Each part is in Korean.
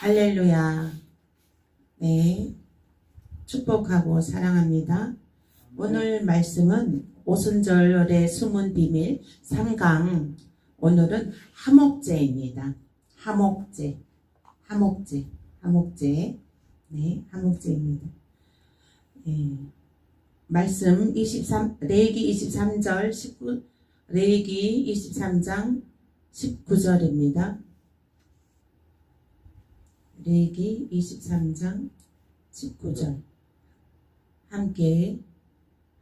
할렐루야. 네. 축복하고 사랑합니다. 오늘 말씀은 오순절의 숨은 비밀 3강. 오늘은 하목제입니다. 하목제. 네, 하목제입니다. 네. 말씀 23, 레위기 23절 19, 레위기 23장 19절입니다. 레위기 23장 19절 함께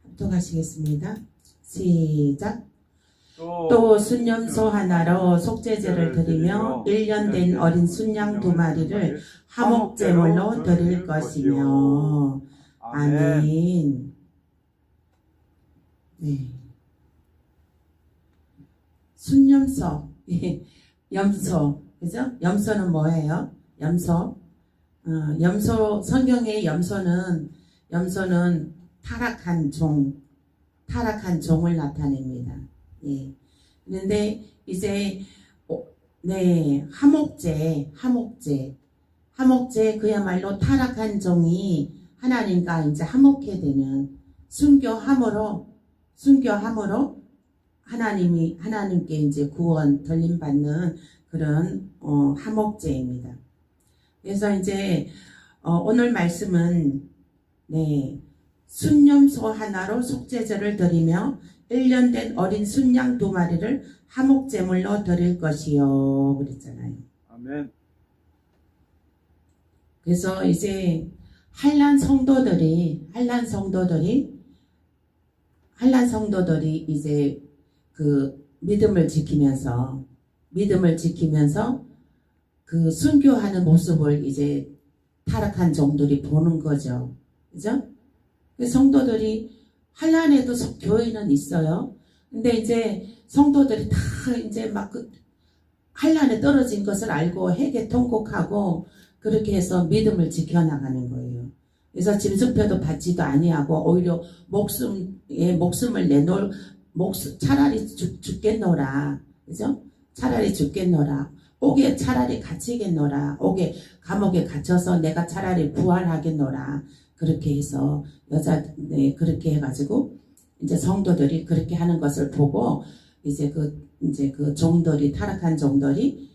합독하시겠습니다. 시작. 또 순념소 하나로 속죄제를 드리며 1년 된 어린 순양 2마리를 하목제물로 드릴 것이며. 아멘. 네. 순념소, 염소, 그죠? 염소는 뭐예요? 염소, 성경의 염소는 타락한 종을 나타냅니다. 예. 그런데 이제 하목제 그야말로 타락한 종이 하나님과 이제 화목해 되는 순교함으로 하나님께 이제 구원 돌림받는 그런 화목제입니다. 그래서 이제 오늘 말씀은 순념소 하나로 속죄제를 드리며 1년 된 어린 순양 2마리를 화목제물로 드릴 것이요 그랬잖아요. 아멘. 그래서 이제 한란 성도들이 이제 그 믿음을 지키면서 그 순교하는 모습을 이제 타락한 종들이 보는 거죠. 그죠? 성도들이 한란에도 교회는 있어요. 근데 이제 성도들이 다 이제 막 그 한란에 떨어진 것을 알고 회개 통곡하고 그렇게 해서 믿음을 지켜나가는 거예요. 그래서 짐승표도 받지도 아니하고 오히려 목숨을 내놓을 차라리 죽겠노라. 그죠? 차라리 죽겠노라. 옥에 차라리 갇히겠노라. 옥에 감옥에 갇혀서 내가 차라리 부활하겠노라. 그렇게 해서 그렇게 해가지고 이제 성도들이 그렇게 하는 것을 보고 이제 그 종들이 타락한 종들이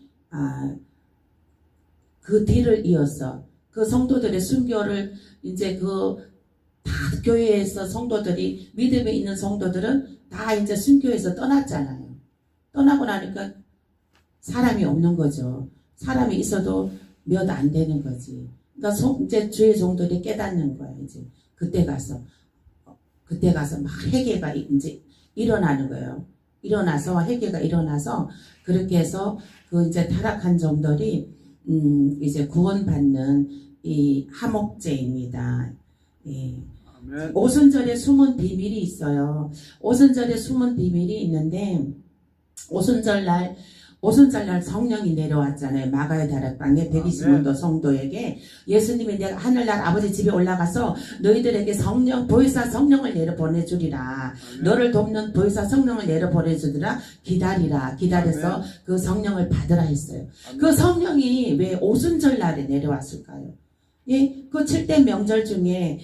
그 뒤를 이어서 그 성도들의 순교를 이제 다 교회에서 성도들이 믿음에 있는 성도들은 다 이제 순교해서 떠났잖아요. 떠나고 나니까 사람이 없는 거죠. 사람이 있어도 몇 안 되는 거지. 그러니까 이제 주의 종들이 깨닫는 거야. 이제 그때 가서 막 회개가 이제 일어나는 거예요. 회개가 일어나서 그렇게 해서 그 이제 타락한 종들이 이제 구원받는 이 하목제입니다. 예. 오순절에 숨은 비밀이 있어요. 오순절에 숨은 비밀이 있는데 오순절날 성령이 내려왔잖아요. 마가의 다락방에 120만도 성도에게 예수님이 내가 하늘날 아버지 집에 올라가서 너희들에게 보혜사 성령을 내려 보내주리라. 너를 돕는 보혜사 성령을 내려 보내주리라. 기다려서 그 성령을 받으라 했어요. 그 성령이 왜 오순절날에 내려왔을까요? 예, 그 7대 명절 중에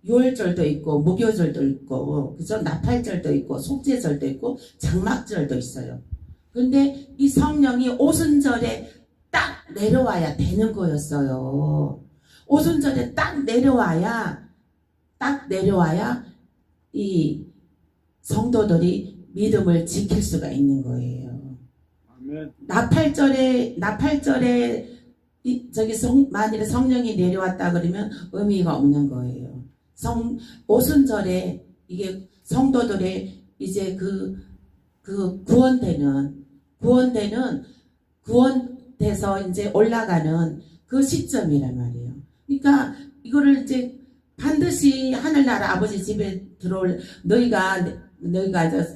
유월절도 있고 무교절도 있고 그죠? 나팔절도 있고 속죄절도 있고 장막절도 있어요. 근데 이 성령이 오순절에 딱 내려와야 되는 거였어요. 오순절에 딱 내려와야 이 성도들이 믿음을 지킬 수가 있는 거예요. 아멘. 나팔절에 만일에 성령이 내려왔다 그러면 의미가 없는 거예요. 오순절에 이게 성도들의 이제 구원돼서 이제 올라가는 그 시점이란 말이에요. 그러니까 이거를 이제 반드시 하늘나라 아버지 집에 들어올 너희가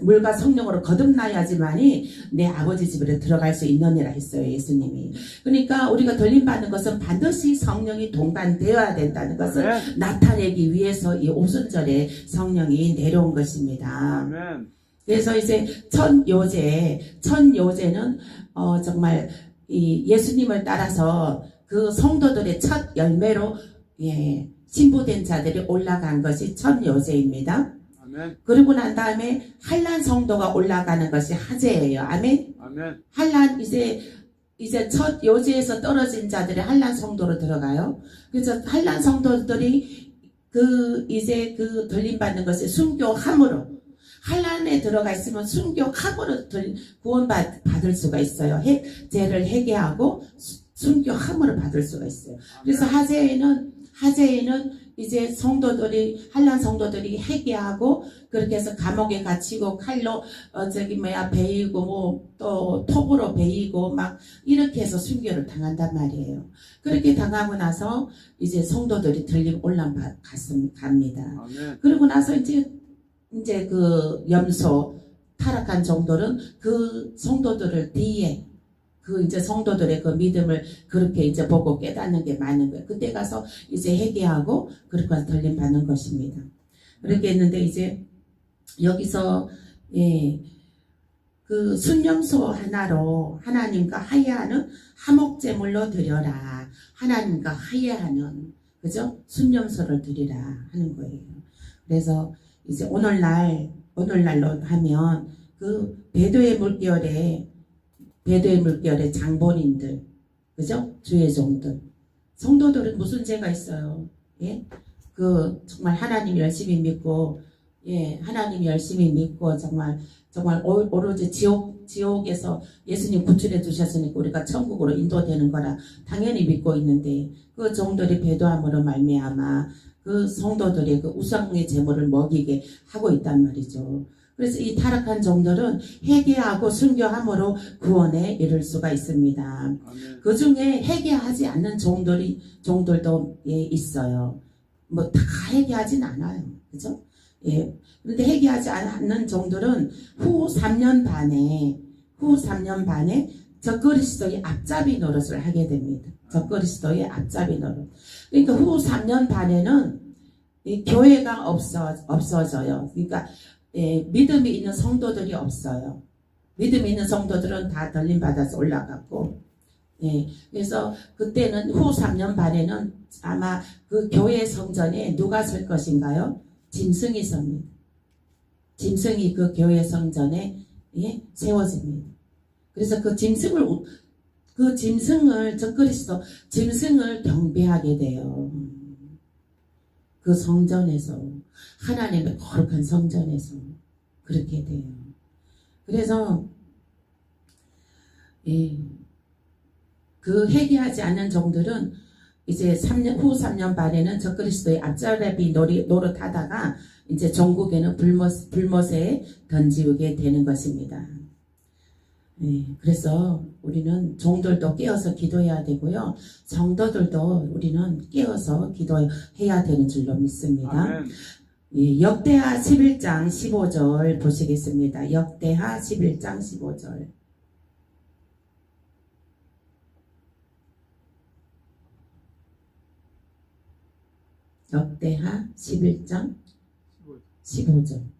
물과 성령으로 거듭나야지만이 내 아버지 집으로 들어갈 수 있느니라 했어요. 예수님이. 그러니까 우리가 돌림받는 것은 반드시 성령이 동반되어야 된다는 것을 나타내기 위해서 이 오순절에 성령이 내려온 것입니다. 아멘. 그래서 이제 첫 요제는 정말 이 예수님을 따라서 그 성도들의 첫 열매로 신부된 자들이 올라간 것이 첫 요제입니다. 아멘. 그리고 난 다음에 한란 성도가 올라가는 것이 하제예요. 아멘. 아멘. 한란 이제 첫 요제에서 떨어진 자들이 한란 성도로 들어가요. 그래서 한란 성도들이 이제 들림 받는 것이 순교함으로, 한란에 들어가 있으면 순교함으로 구원 받을 수가 있어요. 죄를 회개하고 순교함으로 받을 수가 있어요. 그래서 하제에는 이제 한란 성도들이 회개하고 그렇게 해서 감옥에 갇히고 칼로 베이고 또 톱으로 베이고 막 이렇게 해서 순교를 당한단 말이에요. 그렇게 당하고 나서 이제 성도들이 들림 갑니다. 아멘. 그리고 나서 이제 그 염소 타락한 정도는 그 성도들을 뒤에 이제 성도들의 그 믿음을 그렇게 이제 보고 깨닫는 게 많은 거예요. 그때 가서 이제 회개하고 그렇게 해서 들림 받는 것입니다. 그렇게 했는데 이제 여기서 그 순염소 하나로 하나님과 화해하는 화목제물로 드려라. 하나님과 화해하는 그죠? 순염소를 드리라 하는 거예요. 그래서 이제 오늘날로 하면 그 배도의 물결에 장본인들, 그죠? 주의 종들, 성도들은 무슨 죄가 있어요? 정말 하나님 열심히 믿고, 하나님 열심히 믿고 정말 오로지 지옥에서 예수님 구출해 주셨으니까 우리가 천국으로 인도되는 거라 당연히 믿고 있는데, 그 종들이 배도함으로 말미암아 그 성도들의 그 우상의 제물을 먹이게 하고 있단 말이죠. 그래서 이 타락한 종들은 회개하고 순교함으로 구원에 이를 수가 있습니다. 아멘. 그 중에 회개하지 않는 종들도 있어요. 뭐 다 회개하진 않아요. 그죠? 그런데 회개하지 않는 종들은 후 3년 반에 적그리스도의 앞잡이 노릇을 하게 됩니다. 적그리스도의 앞잡이 노릇. 그러니까 후 3년 반에는 이 교회가 없어져요. 그러니까 믿음이 있는 성도들이 없어요. 믿음이 있는 성도들은 다 들림 받아서 올라갔고, 그래서 그때는 후 3년 반에는 아마 그 교회 성전에 누가 설 것인가요? 짐승이 섭니다. 짐승이 그 교회 성전에 세워집니다. 그래서 그 짐승을 적그리스도 짐승을 경배하게 돼요. 그 성전에서, 하나님의 거룩한 성전에서 그렇게 돼요. 그래서 그 회개하지 않는 종들은 이제 후 3년 반에는 적그리스도의 앞잡이 노릇하다가 이제 종국에는 불못에 던지게 되는 것입니다. 그래서 우리는 종들도 깨어서 기도해야 되고요. 성도들도 우리는 깨어서 기도해야 되는 줄로 믿습니다. 아멘. 역대하 11장 15절 보시겠습니다. 역대하 11장 15절. 역대하 11장 15절.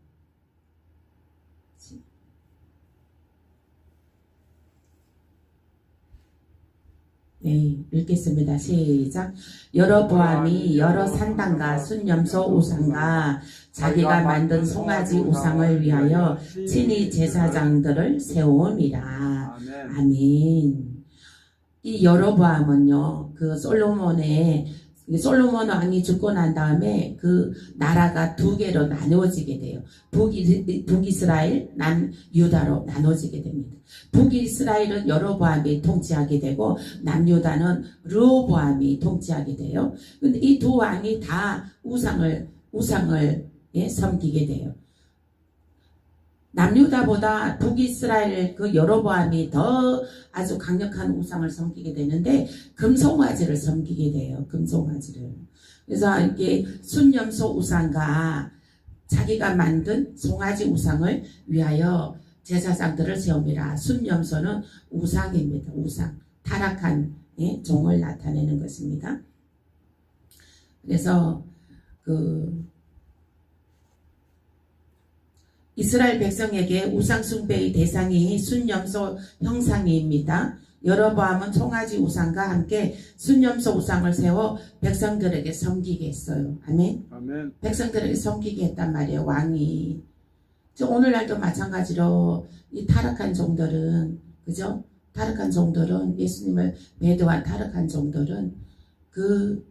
읽겠습니다. 시작. 여로보암이 여러 산당과 순염소 우상과 자기가 만든 송아지 우상을 위하여 친히 제사장들을 세움이라. 아멘. 이 여로보암은요, 그 솔로몬 왕이 죽고 난 다음에 그 나라가 두 개로 나누어지게 돼요. 북이스라엘, 남유다로 나누어지게 됩니다. 북이스라엘은 여로보암이 통치하게 되고 남유다는 르호보암이 통치하게 돼요. 근데 이 두 왕이 다 우상을 섬기게 돼요. 남유다보다 북이스라엘 그 여로보암이 더 아주 강력한 우상을 섬기게 되는데 금송아지를 섬기게 돼요. 금송아지를. 그래서 이렇게 순염소 우상과 자기가 만든 송아지 우상을 위하여 제사장들을 세웁니다. 순염소는 우상입니다. 우상. 타락한 종을 나타내는 것입니다. 그래서 이스라엘 백성에게 우상 숭배의 대상이 순염소 형상입니다. 여로보암은 송아지 우상과 함께 순염소 우상을 세워 백성들에게 섬기게 했어요. 아멘. 아멘. 백성들에게 섬기게 했단 말이에요. 왕이. 오늘날도 마찬가지로 이 타락한 종들은, 그죠? 타락한 종들은, 예수님을 배도한 타락한 종들은 그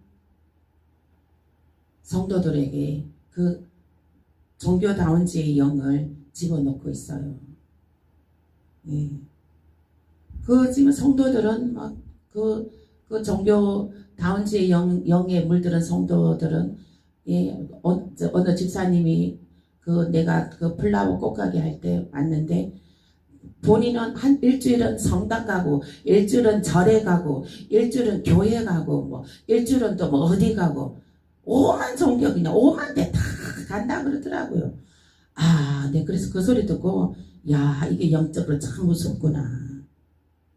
성도들에게 그 종교다운지의 영을 집어넣고 있어요. 예. 지금 성도들은 막 그 종교다운지의 영에 물들은 성도들은, 예, 어느 집사님이 내가 플라워 꽃가게 할 때 왔는데, 본인은 한 일주일은 성당 가고, 일주일은 절에 가고, 일주일은 교회 가고, 뭐, 일주일은 또 뭐 어디 가고, 오만 종교 그냥 오만 데 다 간다 그러더라고요. 네, 그래서 그 소리 듣고, 야, 이게 영적으로 참 무섭구나.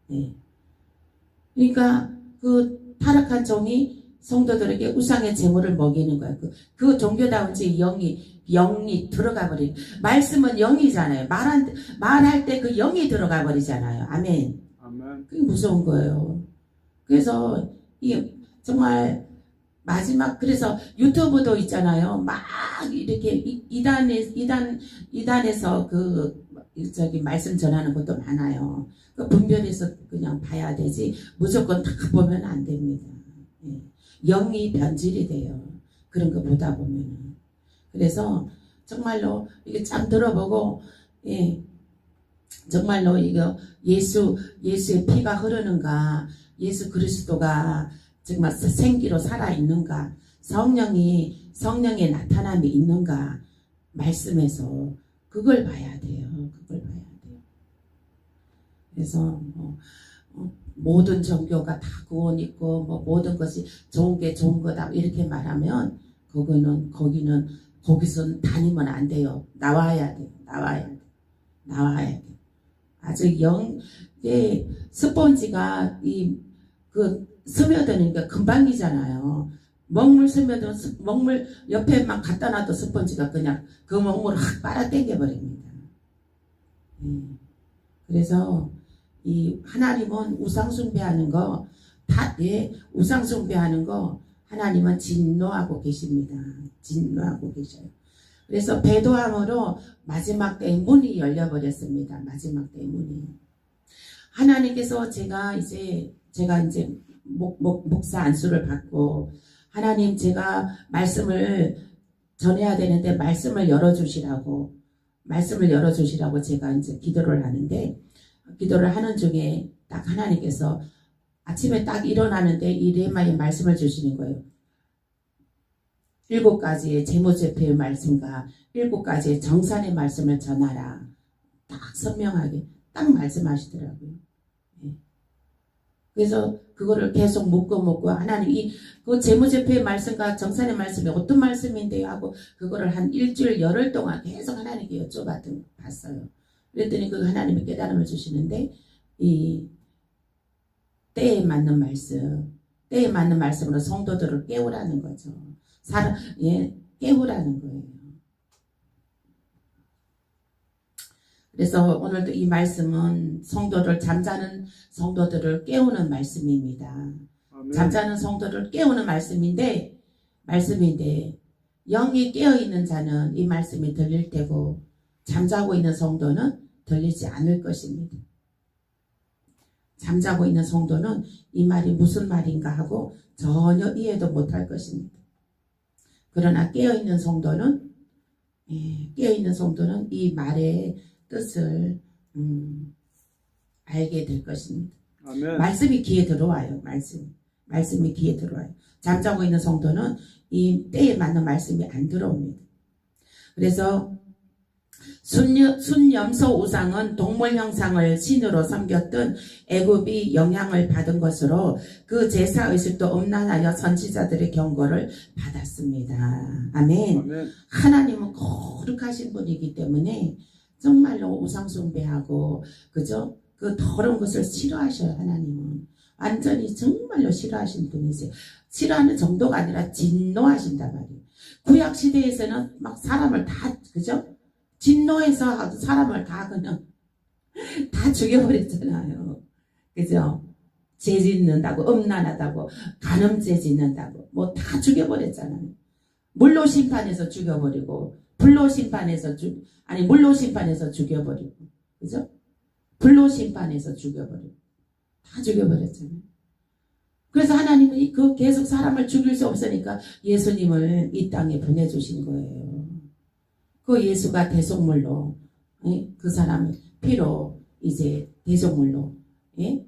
네. 그러니까 그 타락한 종이 성도들에게 우상의 제물을 먹이는 거야. 그 종교다운지 영이 들어가 버린. 말씀은 영이잖아요. 말할 때 그 영이 들어가 버리잖아요. 아멘. 아멘. 그게 무서운 거예요. 그래서 이게 정말 마지막, 그래서 유튜브도 있잖아요. 막 이렇게 이단에서 말씀 전하는 것도 많아요. 그 분별해서 그냥 봐야 되지 무조건 다 보면 안 됩니다. 예. 영이 변질이 돼요. 그런 거 보다 보면은. 그래서 정말로 이게 참 들어보고, 예, 정말로 이거 예수의 피가 흐르는가, 예수 그리스도가 정말 생기로 살아있는가, 성령의 나타남이 있는가, 말씀에서 그걸 봐야 돼요. 그걸 봐야 돼요. 그래서 모든 종교가 다 구원 있고 모든 것이 좋은 게 좋은 거다 이렇게 말하면 거기선 다니면 안 돼요. 나와야 돼. 아주 스펀지가 스며드니까 금방이잖아요. 먹물 옆에만 갖다 놔도 스펀지가 그냥 그 먹물을 확 빨아당겨 버립니다. 그래서 이 하나님은 우상숭배하는 거, 우상숭배하는 거 하나님은 진노하고 계십니다. 진노하고 계셔요. 그래서 배도함으로 마지막 때의 문이 열려버렸습니다. 마지막 때의 문이. 하나님께서 제가 이제 목사 안수를 받고, 하나님 제가 말씀을 전해야 되는데 말씀을 열어주시라고 제가 이제 기도를 하는데, 기도를 하는 중에 딱 하나님께서 아침에 딱 일어나는데 이 레마의 말씀을 주시는 거예요. 7가지의 재무제표의 말씀과 7가지의 정산의 말씀을 전하라. 딱 선명하게 딱 말씀하시더라고요. 네. 그래서 그거를 계속 묻고 하나님 그 재무제표의 말씀과 정산의 말씀이 어떤 말씀인데요 하고 그거를 한 일주일 열흘 동안 계속 하나님께 여쭤봤어요. 그랬더니 그 하나님이 깨달음을 주시는데 이 때에 맞는 말씀으로 성도들을 깨우라는 거죠. 깨우라는 거예요. 그래서 오늘도 이 말씀은 잠자는 성도들을 깨우는 말씀입니다. 아멘. 잠자는 성도를 깨우는 말씀인데 영이 깨어있는 자는 이 말씀이 들릴 테고 잠자고 있는 성도는 들리지 않을 것입니다. 잠자고 있는 성도는 이 말이 무슨 말인가 하고 전혀 이해도 못할 것입니다. 그러나 깨어있는 성도는 이 말의 뜻을 알게 될 것입니다. 아멘. 말씀이 귀에 들어와요. 말씀이 귀에 들어와요. 잠자고 있는 성도는 이 때에 맞는 말씀이 안 들어옵니다. 그래서 순염소 우상은 동물 형상을 신으로 섬겼던 애굽이 영향을 받은 것으로 그 제사의식도 엄란하여 선지자들의 경고를 받았습니다. 아멘. 아멘. 하나님은 거룩하신 분이기 때문에 정말로 우상숭배하고 그죠? 그 더러운 것을 싫어하셔요. 하나님은 완전히 정말로 싫어하시는 분이세요. 싫어하는 정도가 아니라 진노하신단 말이에요. 구약 시대에서는 막 사람을 다 그죠? 진노해서 사람을 다 그냥 다 죽여버렸잖아요. 그죠? 죄 짓는다고, 음란하다고, 간음죄 짓는다고, 뭐 다 죽여버렸잖아요. 물로 심판해서 죽여버리고, 불로 심판해서 물로 심판해서 죽여버리고, 그죠? 불로 심판해서 죽여버리고, 다 죽여버렸잖아요. 그래서 하나님이 그 계속 사람을 죽일 수 없으니까 예수님을 이 땅에 보내주신 거예요. 그 예수가 대속물로, 그 사람의 피로 이제 대속물로, 예?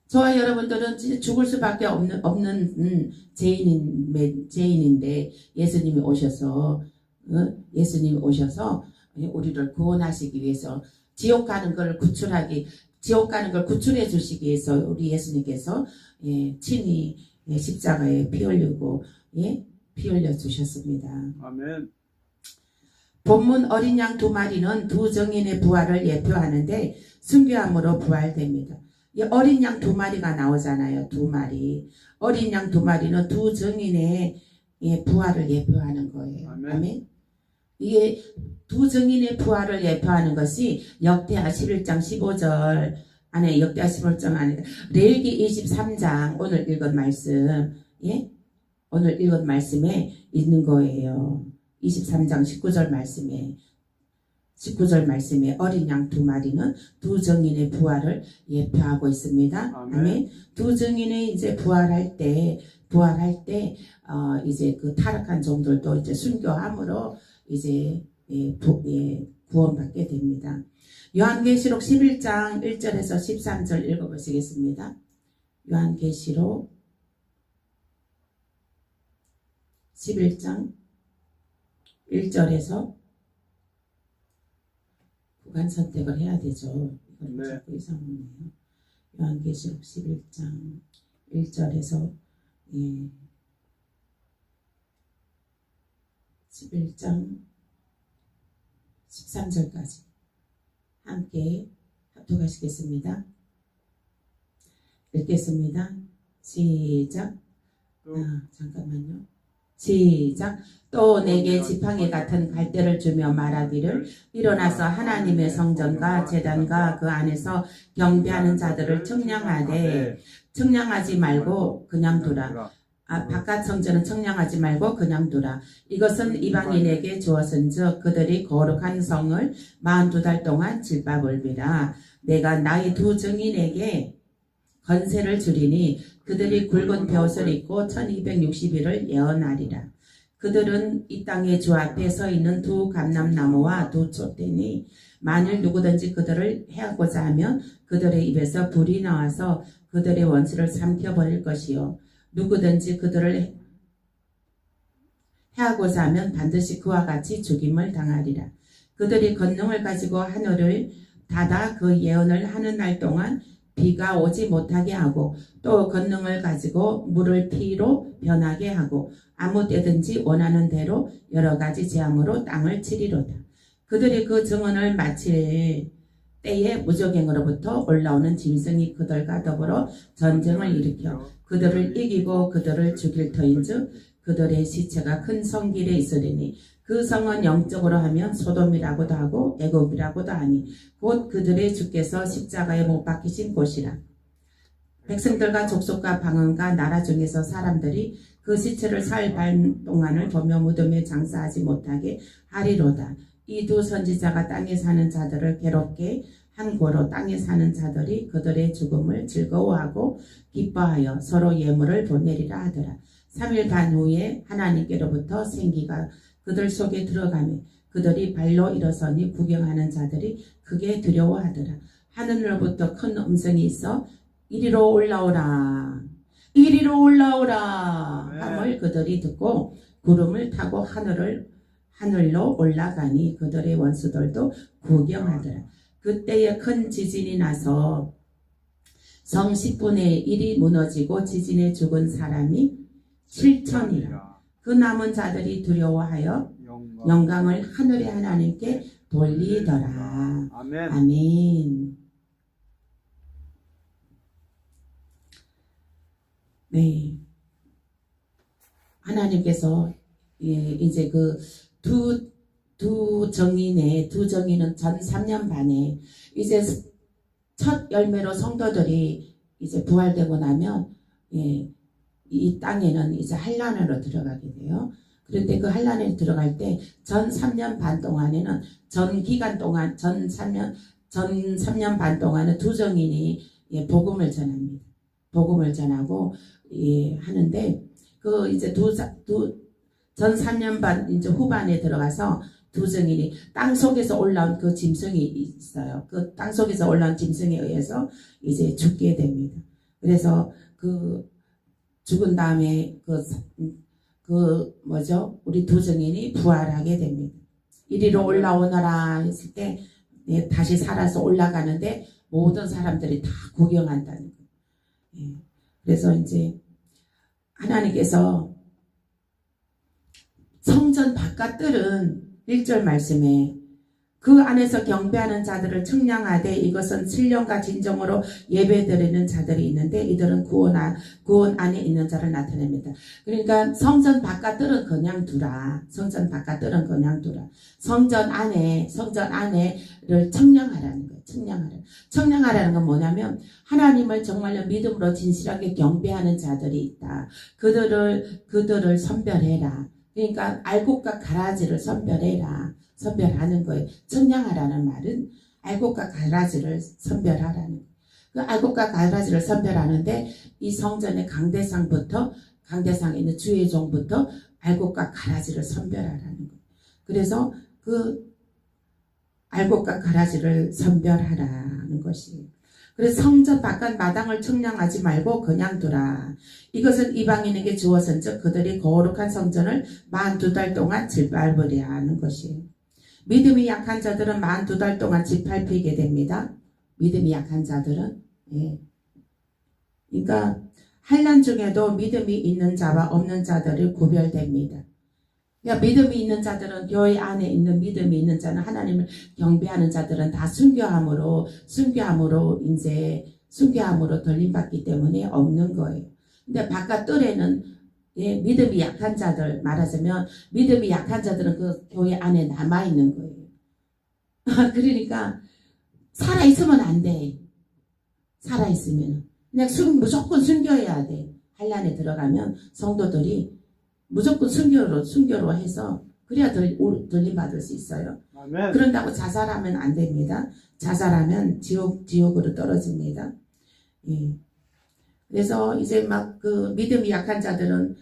저와 여러분들은 죽을 수밖에 없는 죄인인데 예수님이 오셔서 우리를 구원하시기 위해서 지옥 가는 걸 구출해 주시기 위해서 우리 예수님께서 친히 십자가에 피 흘리고 피 흘려 주셨습니다. 아멘. 본문 어린 양 2마리는 두 증인의 부활을 예표하는데 순교함으로 부활됩니다. 어린 양 2마리가 나오잖아요. 2마리. 어린 양 2마리는 두 증인의 부활을 예표하는 거예요. 아멘. 이게 두 증인의 부활을 예표하는 것이 역대하 11장 15절 안에 역대하 15장 안에 레위기 23장 오늘 읽은 말씀 오늘 읽은 말씀에 있는 거예요. 23장 19절 말씀에 어린 양 2마리는 두 증인의 부활을 예표하고 있습니다. 아멘. 두 증인이 이제 부활할 때 이제 그 타락한 종들도 이제 순교함으로 이제 구원받게 됩니다. 요한계시록 11장 1절에서 13절 읽어보시겠습니다. 요한계시록 11장 1절에서 구간 선택을 해야 되죠. 이걸 자꾸 이상하네요. 요한계시록 11장 1절에서 11장 13절까지 함께 합독하시겠습니다. 읽겠습니다. 시작. 잠깐만요. 시작. 또 내게 지팡이 같은 갈대를 주며 말하기를 일어나서 하나님의 성전과 제단과 그 안에서 경배하는 자들을 청량하지 말고 그냥 두라. 바깥 성전은 청량하지 말고 그냥 두라. 이것은 이방인에게 주었은즉 그들이 거룩한 성을 42달 동안 질바볼비라. 내가 나의 두 증인에게 건세를 주리니 그들이 굵은 벼옷을 입고 1260일을 예언하리라. 그들은 이 땅의 주 앞에 서 있는 두 감람나무와 두 촛대니 만일 누구든지 그들을 해하고자 하면 그들의 입에서 불이 나와서 그들의 원수를 삼켜버릴 것이요 누구든지 그들을 해하고자 하면 반드시 그와 같이 죽임을 당하리라. 그들이 권능을 가지고 하늘을 닫아 그 예언을 하는 날 동안 비가 오지 못하게 하고 또 권능을 가지고 물을 피로 변하게 하고 아무 때든지 원하는 대로 여러 가지 재앙으로 땅을 치리로다. 그들이 그 증언을 마칠 때에 무적행으로부터 올라오는 짐승이 그들과 더불어 전쟁을 일으켜 그들을 이기고 그들을 죽일 터인즉 그들의 시체가 큰 성길에 있으리니 그 성은 영적으로 하면 소돔이라고도 하고 애굽이라고도 하니 곧 그들의 주께서 십자가에 못 박히신 곳이라. 백성들과 족속과 방언과 나라 중에서 사람들이 그 시체를 사흘 반 동안을 보며 무덤에 장사하지 못하게 하리로다. 이 두 선지자가 땅에 사는 자들을 괴롭게 한 고로 땅에 사는 자들이 그들의 죽음을 즐거워하고 기뻐하여 서로 예물을 보내리라 하더라. 3일 반 후에 하나님께로부터 생기가 그들 속에 들어가며 그들이 발로 일어서니 구경하는 자들이 크게 두려워하더라. 하늘로부터 큰 음성이 있어 이리로 올라오라 이리로 올라오라 함을 그들이 듣고 구름을 타고 하늘로 올라가니 그들의 원수들도 구경하더라. 그때에 큰 지진이 나서 성 10분의 1이 무너지고 지진에 죽은 사람이 7천이라. 그 남은 자들이 두려워하여 영광을 하늘의 하나님께 돌리더라. 아멘. 네. 하나님께서 이제 그 두 정인은 전 3년 반에 이제 첫 열매로 성도들이 이제 부활되고 나면 이 땅에는 이제 환란으로 들어가게 돼요. 그런데 그 환란에 들어갈 때 전 3년 반 동안에는 전 3년 반 동안은 두 정인이 복음을 전합니다. 복음을 전하고 하는데 그 이제 전 3년 반 이제 후반에 들어가서 두 정인이 땅 속에서 올라온 그 짐승이 있어요. 그 땅 속에서 올라온 짐승에 의해서 이제 죽게 됩니다. 그래서 그 죽은 다음에 우리 두 정인이 부활하게 됩니다. 이리로 올라오너라 했을 때 다시 살아서 올라가는데 모든 사람들이 다 구경한다는 거예요. 그래서 이제 하나님께서 성전 바깥들은 1절 말씀에 그 안에서 경배하는 자들을 청량하되 이것은 신령과 진정으로 예배드리는 자들이 있는데 이들은 구원 안에 있는 자를 나타냅니다. 그러니까 성전 바깥들은 그냥 두라. 성전 바깥들은 그냥 두라. 성전 안에를 청량하라는 거예요. 청량하라는 건 뭐냐면 하나님을 정말로 믿음으로 진실하게 경배하는 자들이 있다. 그들을 선별해라. 그러니까 알곡과 가라지를 선별하는 거예요. 청량하라는 말은 알곡과 가라지를 선별하라는 거예요. 그 알곡과 가라지를 선별하는데 이 성전의 강대상에 있는 주의 종부터 알곡과 가라지를 선별하라는 거예요. 그래서 그 알곡과 가라지를 선별하라는 것이에요. 그래서 성전 바깥 마당을 청량하지 말고 그냥 두라. 이것은 이방인에게 주어진즉 그들이 거룩한 성전을 42달 동안 짓밟으려 하는 것이에요. 믿음이 약한 자들은 42달 동안 짓밟히게 됩니다. 믿음이 약한 자들은 그러니까 환난 중에도 믿음이 있는 자와 없는 자들이 구별됩니다. 그러니까 믿음이 있는 자들은 교회 안에 있는 믿음이 있는 자는 하나님을 경배하는 자들은 다 순교함으로 돌림받기 때문에 없는 거예요. 근데 바깥 뜰에는 믿음이 약한 자들 말하자면 믿음이 약한 자들은 그 교회 안에 남아 있는 거예요. 그러니까 살아 있으면 안 돼. 살아 있으면 그냥 무조건 순교해야 돼. 환난에 들어가면 성도들이 무조건 순교로 해서 그래야 돌림받을 수 있어요. 아멘. 그런다고 자살하면 안 됩니다. 자살하면 지옥으로 떨어집니다. 그래서 이제 막 그 믿음이 약한 자들은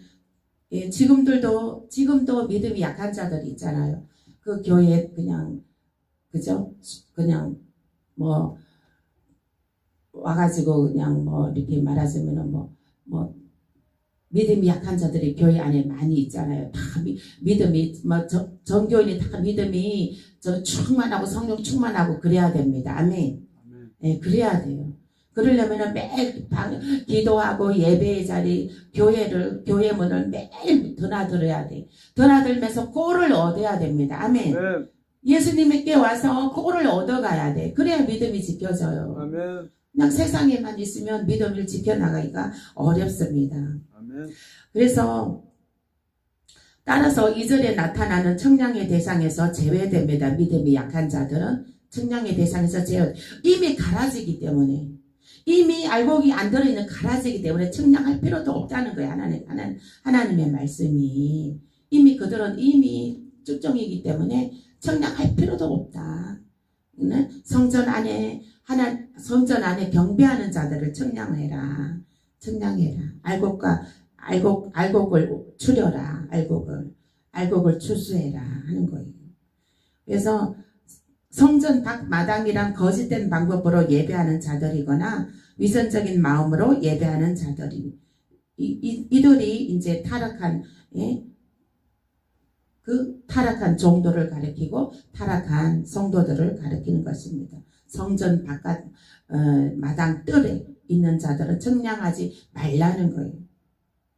지금도 믿음이 약한 자들이 있잖아요. 그 교회 그냥 뭐 와가지고 그냥 뭐 이렇게 말하자면은 믿음이 약한 자들이 교회 안에 많이 있잖아요. 다 믿음이 정교인이 다 믿음이 충만하고 성령 충만하고 그래야 됩니다. 아멘. 그래야 돼요. 그러려면은 매일 기도하고 예배의 자리 교회 문을 매일 드나들어야 돼. 드나들면서 꼴을 얻어야 됩니다. 아멘. 예수님께 와서 꼴을 얻어가야 돼. 그래야 믿음이 지켜져요. 아멘. 그냥 세상에만 있으면 믿음을 지켜나가기가 어렵습니다. 아멘. 그래서 따라서 2절에 나타나는 청량의 대상에서 제외됩니다. 믿음이 약한 자들은 청량의 대상에서 이미 갈아지기 때문에 이미 알곡이 안 들어있는 가라지기 때문에 청량할 필요도 없다는 거예요. 하나님의 말씀이 그들은 이미 쭉정이기 때문에 청량할 필요도 없다. 성전 안에 경배하는 자들을 청량해라. 알곡을 추려라. 알곡을 추수해라 하는 거예요. 그래서 성전 밖 마당이란 거짓된 방법으로 예배하는 자들이거나 위선적인 마음으로 예배하는 자들이 이들이 이제 타락한 종도를 가리키고 타락한 성도들을 가리키는 것입니다. 성전 바깥 마당 뜰에 있는 자들은 청량하지 말라는 거예요.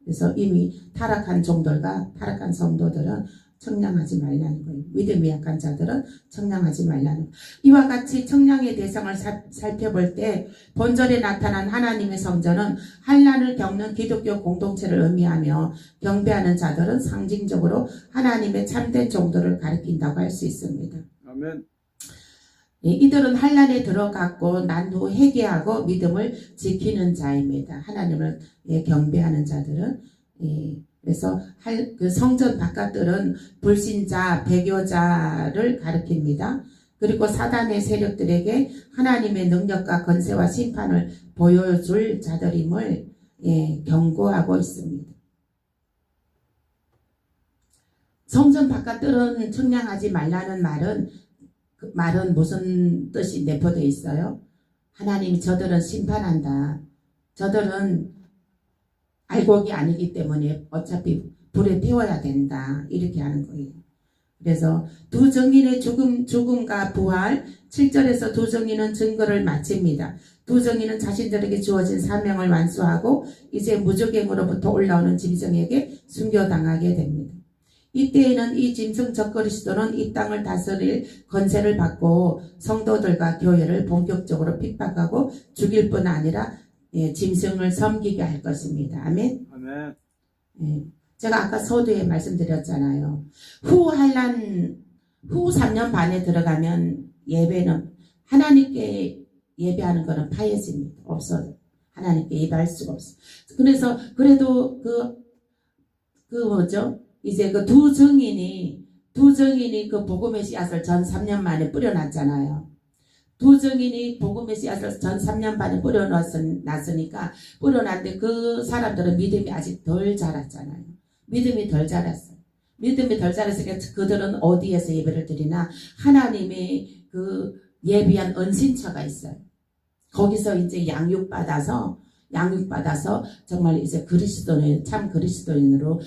그래서 이미 타락한 성도들은 청량하지 말라는 거예요. 믿음이 약한 자들은 청량하지 말라는 거예요. 이와 같이 청량의 대상을 살펴볼 때 본절에 나타난 하나님의 성전은 환난을 겪는 기독교 공동체를 의미하며 경배하는 자들은 상징적으로 하나님의 참된 종도를 가리킨다고 할 수 있습니다. 아멘. 예, 이들은 환난에 들어갔고 난 후 회개하고 믿음을 지키는 자입니다. 하나님을 예, 경배하는 자들은. 예, 그래서 그 성전 바깥들은 불신자, 배교자를 가리킵니다. 그리고 사단의 세력들에게 하나님의 능력과 권세와 심판을 보여줄 자들임을 예, 경고하고 있습니다. 성전 바깥들은 청량하지 말라는 말은 그 말은 무슨 뜻이 내포되어 있어요? 하나님이 저들은 심판한다. 저들은 알곡이 아니기 때문에 어차피 불에 태워야 된다. 이렇게 하는 거예요. 그래서 두 증인의 죽음과 부활, 7절에서 두 증인은 증거를 마칩니다. 두 증인은 자신들에게 주어진 사명을 완수하고 이제 무적행으로부터 올라오는 짐승에게 순교당하게 됩니다. 이때에는 이 짐승 적그리스도는 이 땅을 다스릴 권세를 받고 성도들과 교회를 본격적으로 핍박하고 죽일 뿐 아니라 예, 짐승을 섬기게 할 것입니다. 아멘. 아멘. 예, 제가 아까 서두에 말씀드렸잖아요. 후 3년 반에 들어가면 예배는 하나님께 예배하는 것은 파해집니다. 없어요. 하나님께 예배할 수가 없어요. 그래서 그래도 이제 그 두 증인이 그 복음의 씨앗을 전 3년 만에 뿌려놨잖아요. 두 증인이 복음의 씨앗을 전 3년 반에 뿌려놨으니까 뿌려놨는데 그 사람들은 믿음이 아직 덜 자랐잖아요. 믿음이 덜 자랐어요. 믿음이 덜 자랐으니까 그들은 어디에서 예배를 드리나 하나님의 그 예비한 은신처가 있어요. 거기서 이제 양육받아서 정말 이제 참 그리스도인으로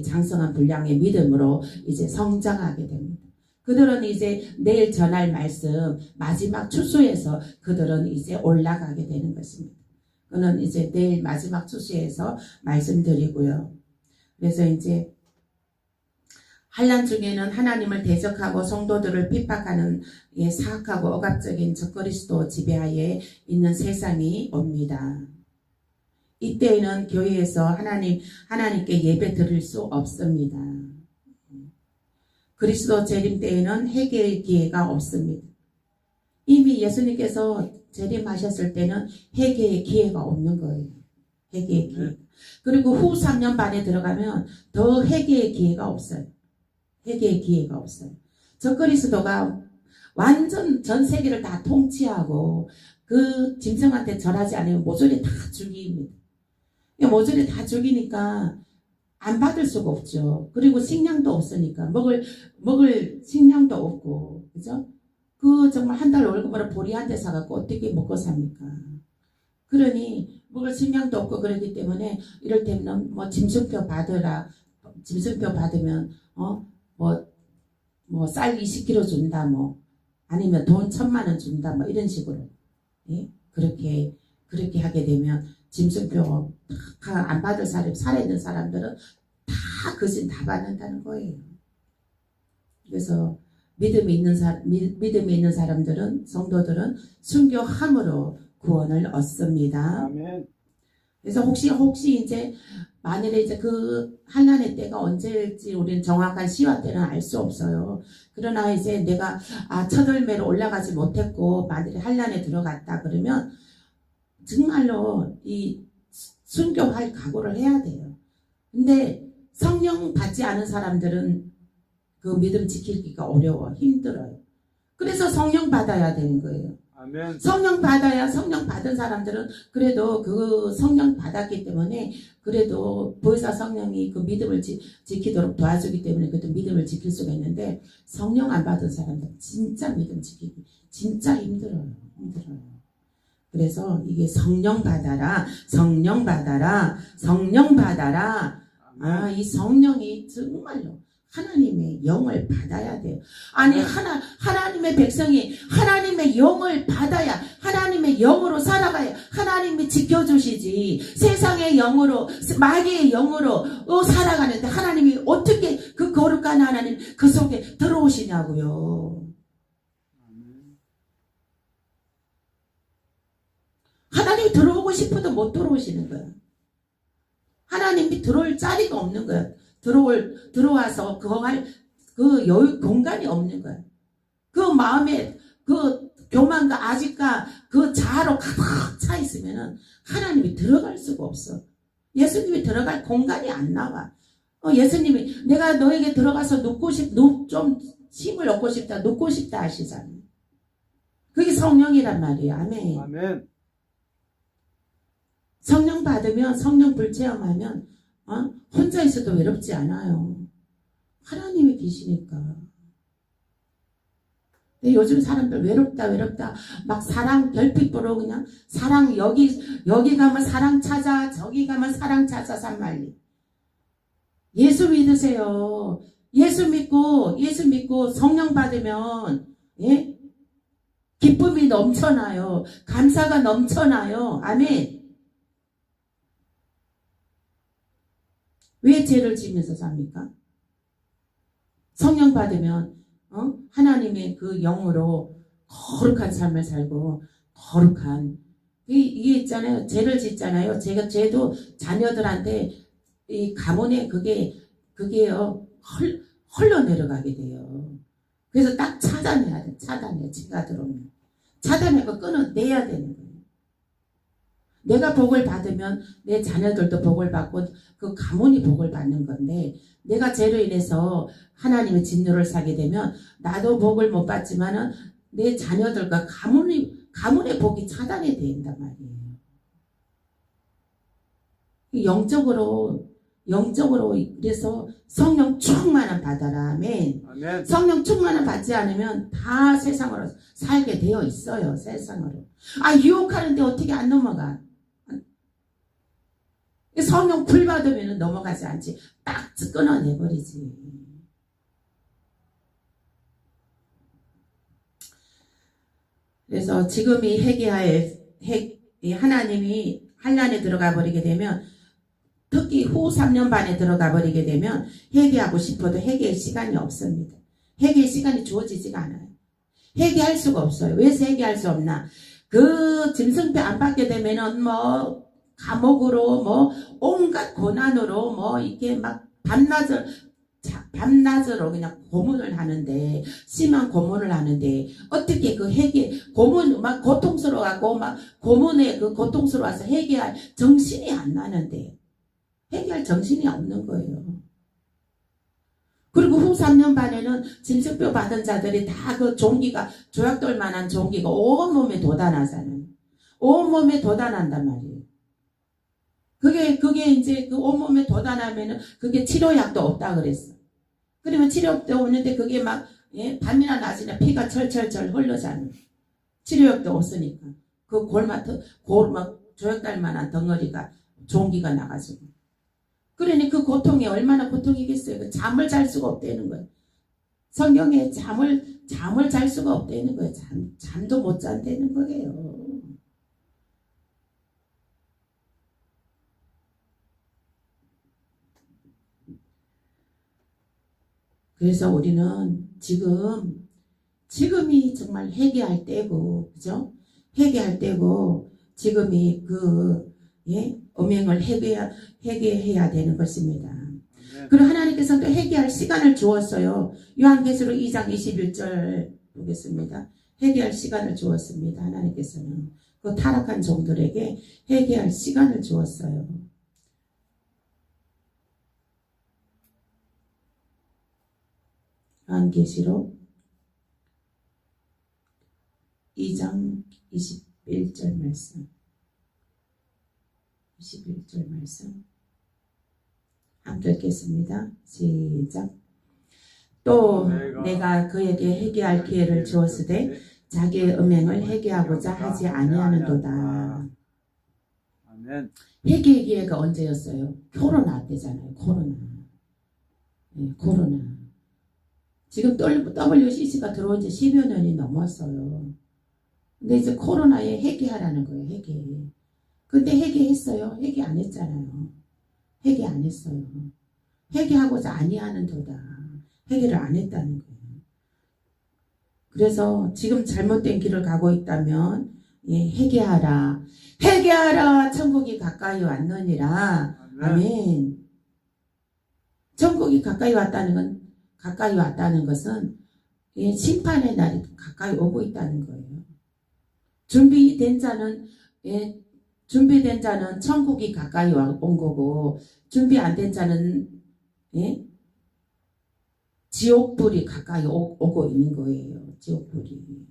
장성한 분량의 믿음으로 이제 성장하게 됩니다. 그들은 이제 내일 전할 말씀 마지막 추수에서 그들은 이제 올라가게 되는 것입니다. 그는 이제 내일 마지막 추수에서 말씀드리고요. 그래서 이제 환난 중에는 하나님을 대적하고 성도들을 핍박하는 사악하고 억압적인 적그리스도 지배하에 있는 세상이 옵니다. 이때에는 교회에서 하나님께 예배 드릴 수 없습니다. 그리스도 재림 때에는 회개의 기회가 없습니다. 이미 예수님께서 재림하셨을 때는 회개의 기회가 없는 거예요. 회개의 기회. 그리고 후 3년 반에 들어가면 더 회개의 기회가 없어요. 회개의 기회가 없어요. 적그리스도가 완전 전 세계를 다 통치하고 그 짐승한테 절하지 않으면 모조리 다 죽입니다. 모조리 다 죽이니까 안 받을 수가 없죠. 그리고 식량도 없으니까 먹을 식량도 없고, 그죠? 그 정말 한 달 월급으로 보리 한 대 사갖고 어떻게 먹고 삽니까? 그러니 먹을 식량도 없고 그러기 때문에 이를테면 뭐 짐승표 받으라. 짐승표 받으면 쌀 20kg 준다 뭐 아니면 돈 1,000만 원 준다 뭐 이런 식으로 예? 그렇게 하게 되면 짐승표 안 받을 살아있는 사람들은 다 거진 다 받는다는 거예요. 그래서 믿음이 있는 사람들은 성도들은 순교함으로 구원을 얻습니다. 아멘. 그래서 혹시 이제 만일에 이제 그 환난의 때가 언제일지 우리는 정확한 시간대는 알 수 없어요. 그러나 이제 내가 첫 열매로 올라가지 못했고 만일에 환난에 들어갔다 그러면 정말로 이 순교할 각오를 해야 돼요. 근데 성령 받지 않은 사람들은 그 믿음 지키기가 어려워, 힘들어요. 그래서 성령 받아야 되는 거예요. 아멘. 성령 받은 사람들은 그래도 그 성령 받았기 때문에 그래도 보혜사 성령이 그 믿음을 지키도록 도와주기 때문에 그래도 믿음을 지킬 수가 있는데 성령 안 받은 사람들 진짜 믿음 지키기 진짜 힘들어요. 그래서 이게 성령 받아라. 이 성령이 정말로 하나님의 영을 받아야 돼요. 아니 하나님의 백성이 하나님의 영을 받아야 하나님의 영으로 살아가야 하나님이 지켜주시지. 세상의 영으로 마귀의 영으로 살아가는데 하나님이 어떻게 그 거룩한 하나님 그 속에 들어오시냐고요. 하나님이 들어오고 싶어도 못 들어오시는 거야. 하나님이 들어올 자리가 없는 거야. 들어와서 그거 할 그 여유 공간이 없는 거야. 그 마음에 그 교만과 아직과 그 자아로 가득 차 있으면은 하나님이 들어갈 수가 없어. 예수님이 들어갈 공간이 안 나와. 예수님이 내가 너에게 들어가서 좀 힘을 얻고 싶다, 눕고 싶다 하시잖아요. 그게 성령이란 말이에요. 아멘. 아멘. 성령 받으면, 성령 불체험하면 혼자 있어도 외롭지 않아요. 하나님이 계시니까. 근데 요즘 사람들 외롭다 막 사랑 별빛으로 그냥 사랑 여기 가면 사랑 찾아, 저기 가면 사랑 찾아 산말리. 예수 믿으세요. 예수 믿고 성령 받으면 예? 기쁨이 넘쳐나요. 감사가 넘쳐나요. 아멘. 왜 죄를 지면서 삽니까? 성령 받으면 하나님의 그 영으로 거룩한 삶을 살고 거룩한 이게 있잖아요. 죄를 짓잖아요. 죄도 자녀들한테 이 가문에 그게요 흘러 내려가게 돼요. 그래서 딱 차단해야 돼. 차단해. 죄가 들어오면 차단해서 끊어내야 되는 거예요. 내가 복을 받으면 내 자녀들도 복을 받고 그 가문이 복을 받는 건데 내가 죄로 인해서 하나님의 진노를 사게 되면 나도 복을 못 받지만은 내 자녀들과 가문의 복이 차단이 된단 말이에요. 영적으로 그래서 성령 충만함 받아라. 아멘. 아멘. 성령 충만함 받지 않으면 다 세상으로 살게 되어 있어요. 세상으로. 유혹하는데 어떻게 안 넘어가? 성령 불 받으면 넘어가지 않지. 딱 끊어내버리지. 그래서 지금이 하나님이 환난에 들어가 버리게 되면 특히 후 3년 반에 들어가 버리게 되면 회개하고 싶어도 회개할 시간이 없습니다. 회개할 시간이 주어지지가 않아요. 회개할 수가 없어요. 왜 회개할 수 없나? 그 짐승표 안 받게 되면은 감옥으로 온갖 고난으로 이렇게 막 밤낮으로 그냥 고문을 하는데 심한 고문을 하는데 어떻게 그 고문 막 고통스러워하고 막 고문에 그 고통스러워서 회개할 정신이 안 나는데 회개할 정신이 없는 거예요. 그리고 후 3년 반에는 짐승표 받은 자들이 다 그 종기가 조약돌 만한 종기가 온몸에 돋아나잖아요. 온몸에 돋아난단 말이에요. 그게 이제 그 온몸에 돋아나면은 그게 치료약도 없다 그랬어. 그러면 치료약도 없는데 그게 막 밤이나 낮이나 피가 철철철 흘러잖아요. 치료약도 없으니까 그 막 조약달 만한 덩어리가 종기가 나가지고. 그러니 그 고통이 얼마나 고통이겠어요. 그 잠을 잘 수가 없다는 거예요. 성경에 잠을 잘 수가 없다는 거예요. 잠도 못 잔다는 거예요. 그래서 우리는 지금이 정말 회개할 때고, 그죠? 회개할 때고, 지금이 음행을 회개해야 되는 것입니다. 네. 그리고 하나님께서는 또 회개할 시간을 주었어요. 요한계시록 2장 21절 보겠습니다. 회개할 시간을 주었습니다. 하나님께서는 그 타락한 종들에게 회개할 시간을 주었어요. 요한계시록 2장 21절 말씀. 21절 말씀 함께 읽겠습니다. 시작. 또 내가 그에게 회개할 기회를 주었으되 자기의 음행을 회개하고자 하지 아니하는도다. 아멘. 회개의 기회가 언제였어요? 코로나 때잖아요. 코로나. 코로나. 지금 WCC가 들어온 지 10여 년이 넘었어요. 근데 이제 코로나에 회개하라는 거예요. 회개. 근데 회개했어요? 회개 안 했잖아요. 회개 안 했어요. 회개하고자 아니하는도다. 회개를 안 했다는 거예요. 그래서 지금 잘못된 길을 가고 있다면 회개하라. 회개하라. 천국이 가까이 왔느니라. 아멘. 천국이 가까이 왔다는 것은 심판의 날이 가까이 오고 있다는 거예요. 준비된 자는 예, 준비된 자는 천국이 가까이 온 거고 준비 안 된 자는 예? 지옥불이 가까이 오고 있는 거예요. 지옥불이.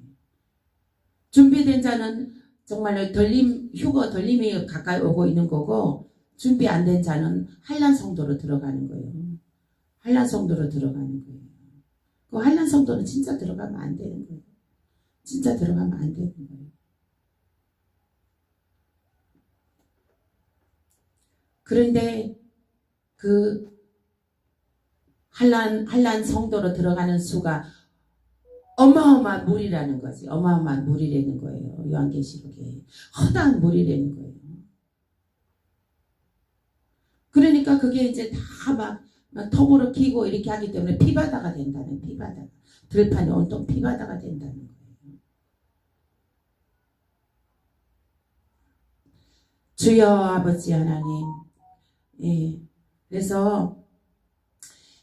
준비된 자는 정말로 휴거 덜림이 가까이 오고 있는 거고 준비 안 된 자는 한란 성도로 들어가는 거예요. 한란 성도로 들어가는 거예요. 그 한란 성도는 진짜 들어가면 안 되는 거예요. 진짜 들어가면 안 되는 거예요. 그런데 그 한란 성도로 들어가는 수가 어마어마한 물이라는 거지. 어마어마한 물이라는 거예요. 요한계시록에. 허다한 물이라는 거예요. 그러니까 그게 이제 다 막 톱으로 키고 이렇게 하기 때문에 피바다가 된다는 피바다가. 들판이 온통 피바다가 된다는 거예요. 주여 아버지 하나님. 예. 그래서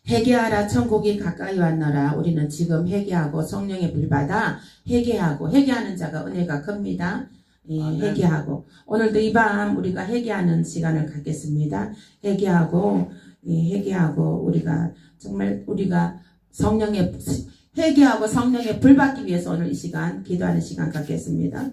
회개하라 천국이 가까이 왔노라. 우리는 지금 회개하고 성령의 불 받아 회개하고 회개하는 자가 은혜가 큽니다. 예, 회개하고 오늘도 이 밤 우리가 회개하는 시간을 갖겠습니다. 회개하고 회개하고 우리가 정말 우리가 성령의 회개하고 성령의 불 받기 위해서 오늘 이 시간 기도하는 시간 갖겠습니다.